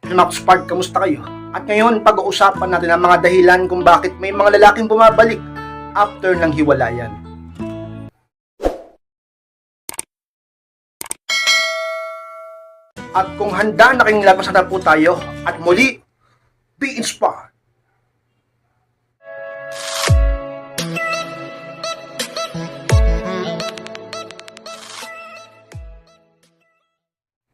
Max Park, kamusta kayo? At ngayon, pag-uusapan natin ang mga dahilan kung bakit may mga lalaking bumabalik after ng hiwalayan. At kung handa na kayong labasan na po tayo, at muli, be inspired!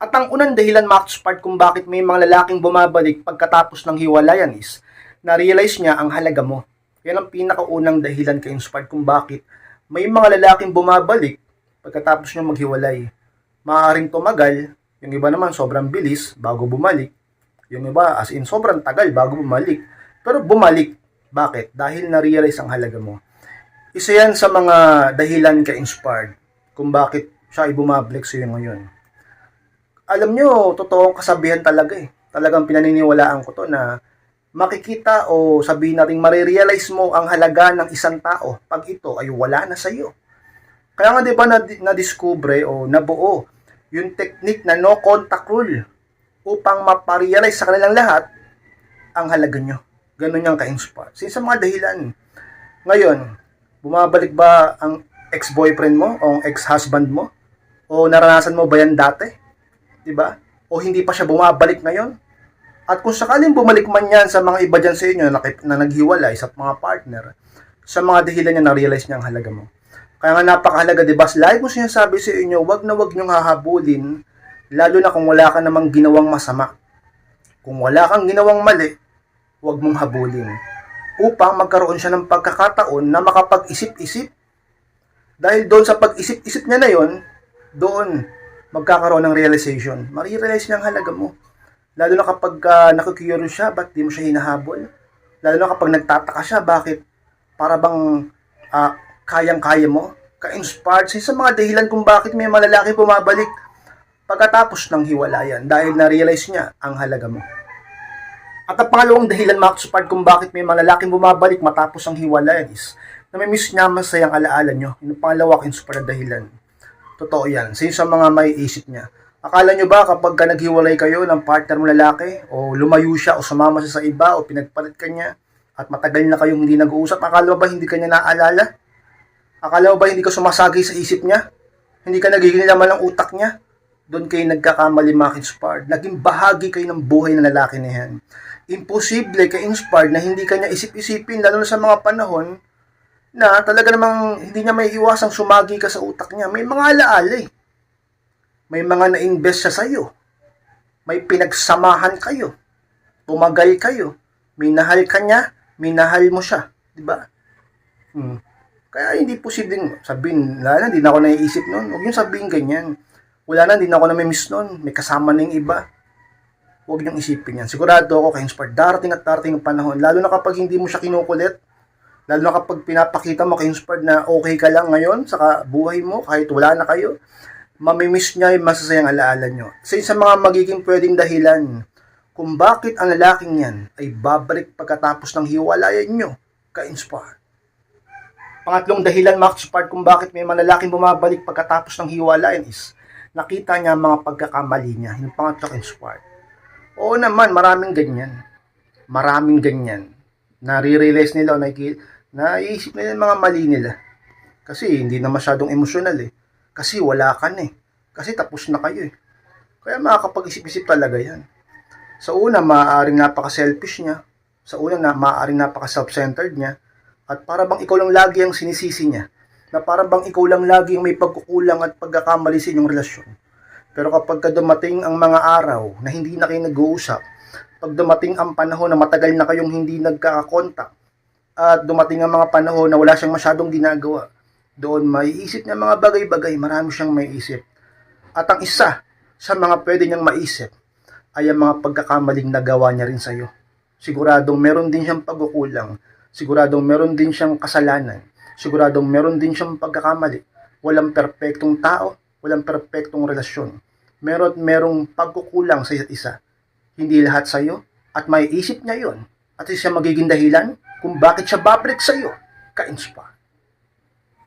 At ang unang dahilan, Max Part, kung bakit may mga lalaking bumabalik pagkatapos ng hiwalayan is, na-realize niya ang halaga mo. Yan ang pinakaunang dahilan kay Inspired kung bakit may mga lalaking bumabalik pagkatapos niya maghiwalay. Maaaring tumagal, yung iba naman sobrang bilis bago bumalik. Yung iba as in sobrang tagal bago bumalik. Pero bumalik. Bakit? Dahil na-realize ang halaga mo. Isa yan sa mga dahilan kay Inspired kung bakit siya ay bumabalik sa iyo ngayon. Alam nyo, totoong kasabihan talaga eh. Talagang pinaniniwalaan ko to na makikita o sabihin natin marirealize mo ang halaga ng isang tao pag ito ay wala na sa iyo. Kaya nga 'di ba na-discover o nabuo yung technique na no contact rule upang maparealize sa kanilang lahat ang halaga nyo. Ganun yung ka-inspire. Sa mga dahilan. Ngayon, bumabalik ba ang ex-boyfriend mo o ex-husband mo? O naranasan mo ba yan dati? Diba? O hindi pa siya bumabalik ngayon? At kung sakaling bumalik man yan sa mga iba dyan sa inyo na naghiwalay sa mga partner, sa mga dahilan niya na-realize niya ang halaga mo. Kaya nga napakahalaga, diba? Lagi ko sinasabi sa inyo, wag na wag niyong hahabulin, lalo na kung wala ka namang ginawang masama. Kung wala kang ginawang mali, wag mong habulin. Upang magkaroon siya ng pagkakataon na makapag-isip-isip. Dahil doon sa pag-isip-isip niya na yon, doon magkakaroon ng realization. Marirealize niya ang halaga mo. Lalo na kapag nakikurious siya, ba't di mo siya hinahabol? Lalo na kapag nagtataka siya, bakit para bang kayang-kaya mo? Ka-inspired siya sa mga dahilan kung bakit may mga lalaki bumabalik pagkatapos ng hiwalayan dahil na-realize niya ang halaga mo. At ang pangalawang dahilan, Max-Part, kung bakit may mga lalaking bumabalik matapos ang hiwalayan is namimiss niya masayang alaala nyo. Yung pangalawa, ka-inspired dahilan. Totoo yan. Sa mga may isip niya. Akala nyo ba kapag naghiwalay kayo ng partner mo lalaki o lumayo siya o sumama siya sa iba o pinagpalit ka niya at matagal na kayong hindi nag-uusap, akala mo ba hindi ka niya naaalala? Akala mo ba hindi ka sumasagi sa isip niya? Hindi ka nagiging laman ng utak niya? Doon kayo nagkakamali, mga inspired. Naging bahagi kayo ng buhay ng lalaki na yan. Imposible ka-inspired na hindi ka niya isip-isipin, lalo na sa mga panahon na talaga namang hindi niya may iwasang sumagi ka sa utak niya. May mga alaala eh. May mga na-invest siya sa'yo. May pinagsamahan kayo. Tumagal kayo. Minahal ka niya, minahal mo siya. Diba? Kaya hindi posibleng sabihin, wala na, hindi na ako naiisip nun. Huwag yung sabihin ganyan. Wala na, hindi na ako na-miss nun. May kasama na yung iba. Huwag niyong isipin yan. Sigurado ako ka-inspired. Darating at darating ang panahon. Lalo na kapag hindi mo siya kinukulit. Lalo na kapag pinapakita mo ka-inspired na okay ka lang ngayon sa buhay mo, kahit wala na kayo, mamimiss niya yung masasayang alaala nyo. Sa mga magiging pwedeng dahilan kung bakit ang lalaking yan ay babalik pagkatapos ng hiwalayan nyo, ka-inspired. Pangatlong dahilan, Max-Part, kung bakit may mga lalaking bumabalik pagkatapos ng hiwalayan is nakita niya mga pagkakamali niya. Yung pangatlo, inspired. Oo naman, maraming ganyan. Maraming ganyan. Nare-realize nila o naiisip nila yung mga mali nila. Kasi hindi na masyadong emosyonal eh. Kasi wala ka na eh. Kasi tapos na kayo eh. Kaya makakapag-isip-isip talaga yan. Sa una, maaaring napaka-selfish niya. Sa una, maaaring napaka-self-centered niya. At para bang ikaw lang lagi ang sinisisi niya. Na para bang ikaw lang lagi ang may pagkukulang at pagkakamali sa inyong relasyon. Pero kapag dumating ang mga araw na hindi na kayo nag-uusap, pag dumating ang panahon na matagal na kayong hindi nagkakakontak, at dumating ang mga panahon na wala siyang masyadong ginagawa, doon maiisip niya mga bagay-bagay, marami siyang maiisip. At ang isa sa mga pwede niyang maisip ay ang mga pagkakamaling nagawa niya rin sa iyo. Siguradong meron din siyang pagkukulang, siguradong meron din siyang kasalanan, siguradong meron din siyang pagkakamali. Walang perpektong tao, walang perpektong relasyon. Merong pagkukulang sa isa't isa. Hindi lahat sa iyo at maiisip niya yon. At siya magiging dahilan kung bakit siya babalik sa iyo, ka-inspire.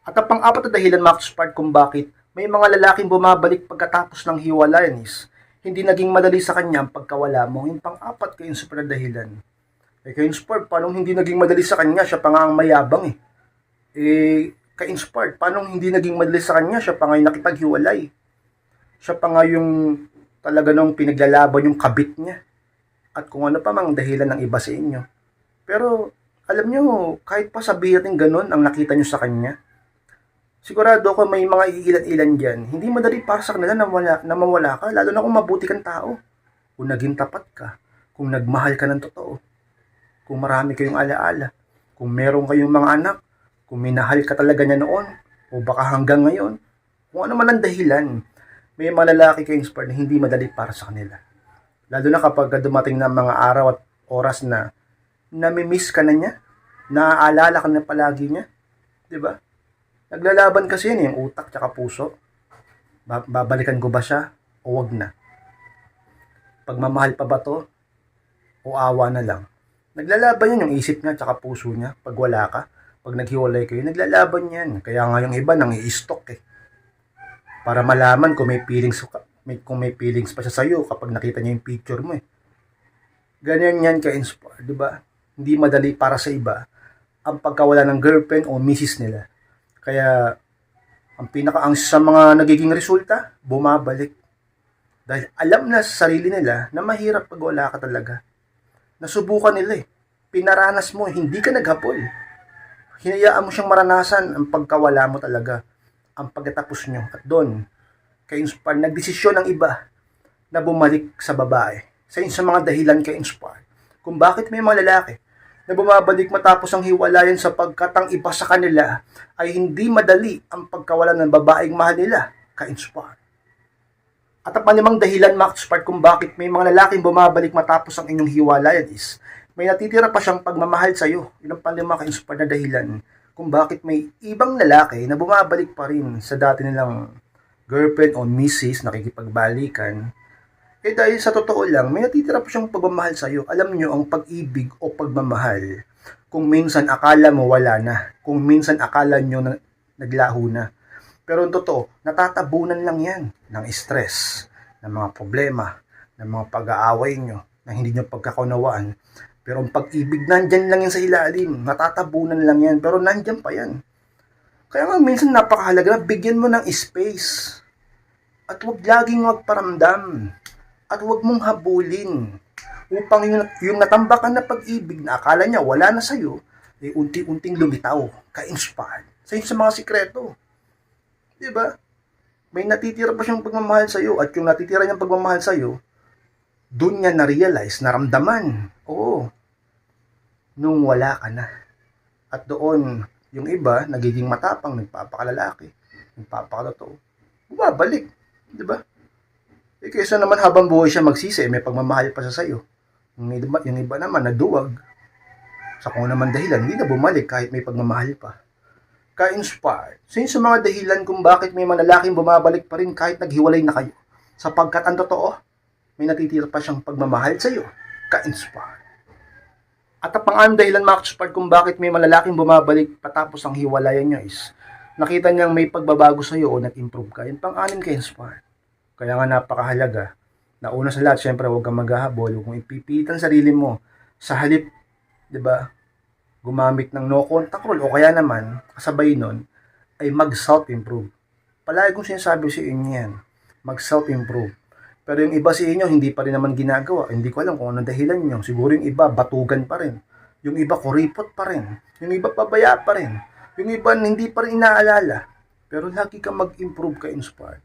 At ang pang-apat na dahilan, Max-Part, kung bakit may mga lalaking bumabalik pagkatapos ng hiwalayan is hindi naging madali sa kanya ang pagkawala mo. Yung pang-apat kay Inspire na dahilan. Kay Inspire, paano hindi naging madali sa kanya? Siya pa nga ang mayabang eh. Kay Inspire, paano hindi naging madali sa kanya? Siya pa nga yung nakipaghiwalay. Siya pa nga yung talaga nung pinaglalaban yung kabit niya. At kung ano pa mang dahilan ng iba sa inyo. Pero, alam nyo, kahit pa sabihin natin ganun ang nakita nyo sa kanya, sigurado ko may mga iilan-ilan dyan. Hindi madali para sa kanila na mawala ka, lalo na kung mabuti kang tao. Kung naging tapat ka, kung nagmahal ka ng totoo, kung marami kayong alaala, kung meron kayong mga anak, kung minahal ka talaga niya noon, o baka hanggang ngayon, kung ano man ang dahilan, may mga lalaki kayong Inspire na hindi madali para sa kanila. Lalo na kapag dumating na mga araw at oras na namimiss ka na niya, naaalala ka na palagi niya, di ba? Naglalaban kasi yan yung utak tsaka puso. Babalikan ko ba siya o wag na? Pagmamahal pa ba to o awa na lang? Naglalaban yan yung isip niya tsaka puso niya pag wala ka. Pag naghiwalay kayo, naglalaban yan. Kaya nga yung iba nang i-stalk eh. Para malaman kung may feelings pa siya sa'yo kapag nakita niya yung picture mo eh. Ganyan yan ka-Inspire, di ba? Hindi madali para sa iba ang pagkawala ng girlfriend o misis nila. Kaya, ang sa mga nagiging resulta, bumabalik. Dahil alam na sa sarili nila na mahirap pag wala ka talaga. Nasubukan nila eh. Pinaranas mo, hindi ka naghapol. Hinayaan mo siyang maranasan ang pagkawala mo talaga. Ang pagkatapos nyo. At doon, ka-Inspire, nagdesisyon ng iba na bumalik sa babae. Sa mga dahilan ka-Inspire. Kung bakit may mga lalaki na bumabalik matapos ang hiwalayan sapagkat ang iba sa kanila ay hindi madali ang pagkawala ng babaeng mahal nila, ka-Inspire. At ang panlimang dahilan, ka-Inspire, kung bakit may mga lalaking bumabalik matapos ang inyong hiwalayan is may natitira pa siyang pagmamahal sa iyo. Yun ang panlimang ka-Inspire na dahilan kung bakit may ibang lalaki na bumabalik pa rin sa dati nilang girlfriend o misis nakikipagbalikan. Dahil sa totoo lang, may natitira pa siyang pagmamahal sa iyo. Alam niyo ang pag-ibig o pagmamahal. Kung minsan akala mo wala na. Kung minsan akala niyo na naglaho na. Pero ang totoo, natatabunan lang yan ng stress, ng mga problema, ng mga pag-aaway niyo, na hindi niyo pagkakaunawaan. Pero ang pag-ibig, nandyan lang yan sa ilalim. Natatabunan lang yan, pero nandyan pa yan. Kaya nga minsan napakahalaga na bigyan mo ng space. At huwag laging magparamdam. At huwag mong habulin upang yung natambakan na pag-ibig na akala niya wala na sa'yo, ay unti-unting lumitaw, ka-Inspire sa mga sikreto. Diba? May natitira pa siyang pagmamahal sa'yo at yung natitira niyang pagmamahal sa'yo, doon niya na-realize, naramdaman. Oo. Nung wala ka na. At doon, yung iba, nagiging matapang, nagpapakalalaki, nagpapakatotoo. Bumabalik. Diba? Kaysa naman habang buhay siya magsisi, may pagmamahal pa siya sa'yo. Yung iba naman, naduwag. Sa kung naman dahilan, hindi na bumalik kahit may pagmamahal pa. Ka-Inspire. Sa mga dahilan kung bakit may mga lalaking bumabalik pa rin kahit naghiwalay na kayo. Sapagkat ang totoo, may natitira pa siyang pagmamahal sa'yo. Ka-Inspire. At ang pang-anong dahilan, ka-Inspire, kung bakit may mga lalaking bumabalik patapos ang hiwalayan niya is nakita niyang may pagbabago sa'yo o nag-improve ka. Yung pang-anim ka-Inspire. Kaya nga napakahalaga na una sa lahat, syempre huwag kang maghahabol. Kung ipipitan sarili mo sa halip, di ba, gumamit ng no contact rule o kaya naman, kasabay nun, ay mag-self-improve. Palagi kong sinasabi sa inyo yan, mag-self-improve. Pero yung iba sa inyo, hindi pa rin naman ginagawa. Hindi ko alam kung anong dahilan nyo. Siguro yung iba, batugan pa rin. Yung iba, kuripot pa rin. Yung iba, pabaya pa rin. Yung iba, hindi pa rin inaalala. Pero lagi kang mag-improve ka-Inspire.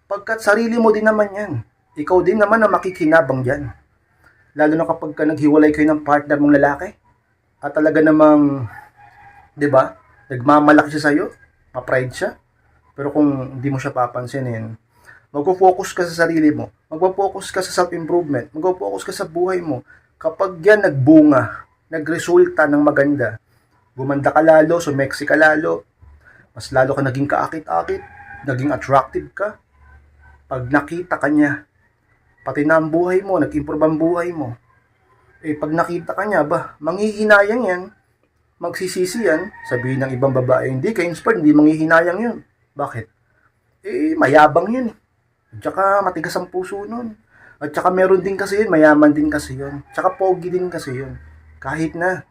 Pagkat sarili mo din naman yan. Ikaw din naman ang makikinabang dyan. Lalo na kapag ka naghiwalay kayo ng partner mong lalaki. At talaga namang, di ba, nagmamalaki siya sa'yo. Ma-pride siya. Pero kung hindi mo siya papansinin, magpo-focus ka sa sarili mo. Magpo-focus ka sa self-improvement. Magpo-focus ka sa buhay mo. Kapag yan nagbunga, nagresulta ng maganda, gumanda ka lalo, sumeksi ka lalo, mas lalo ka naging kaakit-akit, naging attractive ka. Pag nakita ka niya, pati na ang buhay mo, nag-improve ang buhay mo. Pag nakita ka niya, manghihinayang yan, magsisisi yan, sabihin ng ibang babae, hindi ka-Inspire, hindi manghihinayang yun. Bakit? Mayabang yun. Tsaka matigas ang puso nun. At saka meron din kasi yun, mayaman din kasi yun. Tsaka pogi din kasi yun. Kahit na.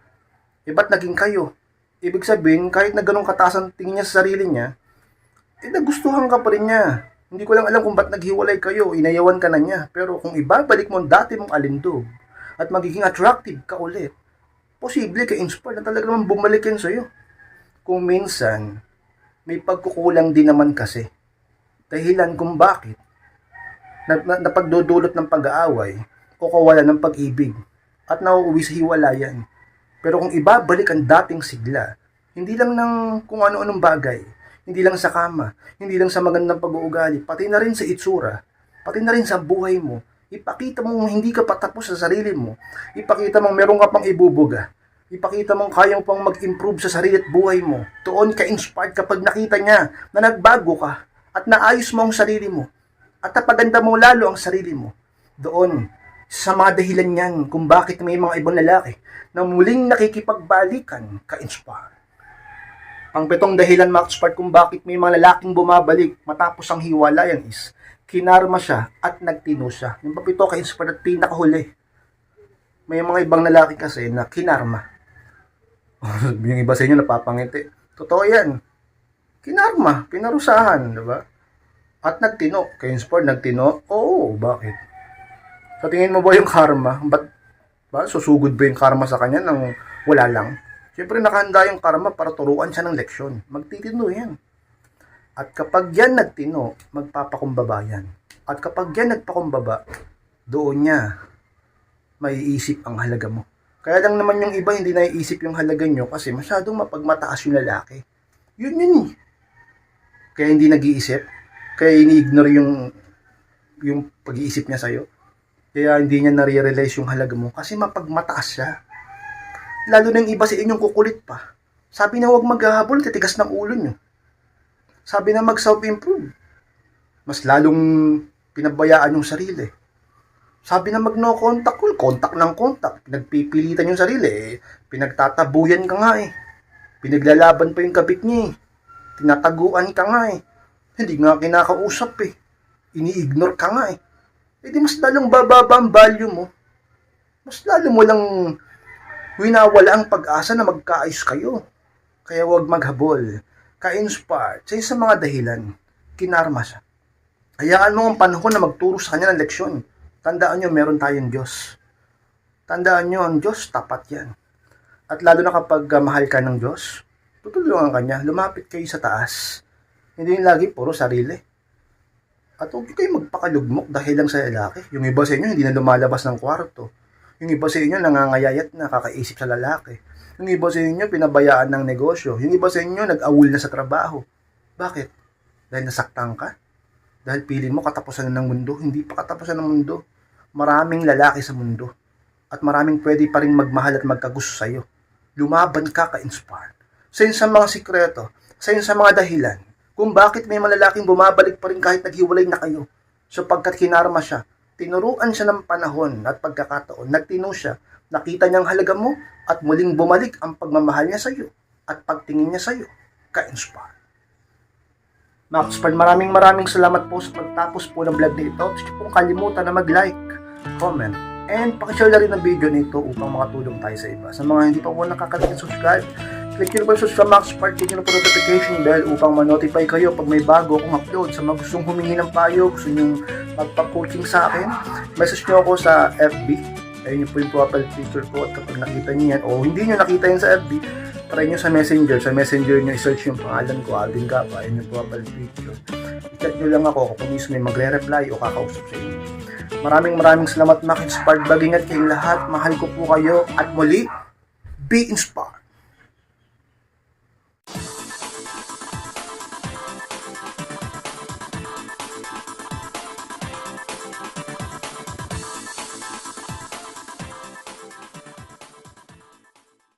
Ba't naging kayo? Ibig sabihin, kahit na ganun kataas ang tingin niya sa sarili niya, nagustuhan ka pa rin niya. Hindi ko lang alam kung ba't naghiwalay kayo, inayawan ka na niya. Pero kung ibabalik mo ang dati mong alindog at magiging attractive ka ulit, posible ka-inspire na talaga naman bumalik yan sa'yo. Kung minsan, may pagkukulang din naman kasi. Dahilan kung bakit napagdudulot ng pag-aaway o kawalan ng pag-ibig at nauuwi sa hiwalayan. Pero kung ibabalik ang dating sigla, hindi lang ng kung ano-anong bagay, hindi lang sa kama, hindi lang sa magandang pag-uugali, pati na rin sa itsura, pati na rin sa buhay mo, ipakita mong hindi ka patapos sa sarili mo, ipakita mong meron ka pang ibubuga, ipakita mong kaya mo pang mag-improve sa sarili at buhay mo. Doon ka inspired kapag nakita niya na nagbago ka at naayos mo ang sarili mo at napaganda mo lalo ang sarili mo. Doon, sa mga dahilan niyan kung bakit may mga ibang lalaki na muling nakikipagbalikan ka-inspire. Ang pitong dahilan, Max Part, kung bakit may mga lalaking bumabalik matapos ang hiwalayan is kinarma siya at nagtino siya. Yung papito ka-inspire at pinakahuli. May mga ibang lalaki kasi na kinarma. Yung iba sa inyo napapangiti. Totoo yan. Kinarma, pinarusahan, diba? At nagtino. Ka-inspire, nagtino? Oo, bakit? Sa tingin mo ba yung karma? Ba't ba? Susugod ba yung karma sa kanya nang wala lang? Siyempre nakahanda yung karma para turuan siya ng leksyon. Magtitino yan. At kapag yan nagtino, magpapakumbaba yan. At kapag yan nagpakumbaba, doon niya maiisip ang halaga mo. Kaya lang naman yung iba hindi naiisip yung halaga nyo kasi masyadong mapagmataas yung lalaki. Yun eh. Kaya hindi nag-iisip. Kaya ini-ignore yung pag-iisip niya sa'yo. Kaya hindi niya nare-realize yung halaga mo kasi mapagmataas siya. Lalo na yung iba sa inyong kukulit pa. Sabi na huwag maghahabol, titigas ng ulo nyo. Sabi na mag-self-improve. Mas lalong pinabayaan yung sarili. Sabi na mag-no contact, contact ng contact. Pinagpipilitan yung sarili. Pinagtatabuyan ka nga eh. Pinaglalaban pa yung kabit niya eh. Tinataguan ka nga eh. Hindi nga kinakausap eh. Ini-ignore ka nga eh. Di mas lalong bababa ang value mo. Mas lalo mo lang winawala ang pag-asa na magkaayos kayo. Kaya huwag maghabol. Ka-inspire. Sa isa mga dahilan, kinarma siya. Hayaan mo ang panahon na magturo sa kanya ng leksyon. Tandaan nyo, meron tayong Diyos. Tandaan nyo, ang Diyos, tapat yan. At lalo na kapag mahal ka ng Diyos, tutulungan ka niya, lumapit kayo sa taas. Hindi yung lagi puro sarili. At huwag kayo magpakalugmok dahil lang sa lalaki. Yung iba sa inyo, hindi na lumalabas ng kwarto. Yung iba sa inyo, nangangayayat na, kakaisip sa lalaki. Yung iba sa inyo, pinabayaan ng negosyo. Yung iba sa inyo, nag-awol na sa trabaho. Bakit? Dahil nasaktan ka? Dahil piling mo katapusan na ng mundo? Hindi pa katapusan ng mundo. Maraming lalaki sa mundo. At maraming pwede pa rin magmahal at magkagusto sa'yo. Lumaban ka ka-inspire. Sa yun sa mga sikreto, sa yun sa mga dahilan, kung bakit may mga lalaking bumabalik pa rin kahit naghiwalay na kayo. Sapagkat kinarma siya, tinuruan siya ng panahon at pagkakataon, nagtino siya, nakita niyang halaga mo at muling bumalik ang pagmamahal niya sa iyo at pagtingin niya sa iyo, ka-inspire. Max Pan, maraming salamat po sa pagtapos po ng vlog nito. At huwag pong kalimutan na mag-like, comment, and pakishare na rin ang video nito upang makatulong tayo sa iba. Sa mga hindi pa po nakakalimutan subscribe, click nyo po sa Max Part, click nyo po notification bell upang ma-notify kayo pag may bago akong upload. Sa mga gustong humingi ng payo, gusto nyo magpa-coaching sa akin, message nyo ako sa FB. Ayun yung po yung profile picture ko at kapag nakita nyo yan, o hindi nyo nakita yan sa FB, try nyo sa Messenger. Sa Messenger nyo i-search yung pangalan ko, Alvin Capa, ayun yung profile picture. I-chat nyo lang ako kung mismo may magre-reply o kakausap sa inyo. Maraming salamat, Max Inspired. Mag-ingat kayong lahat. Mahal ko po kayo. At muli, be inspired.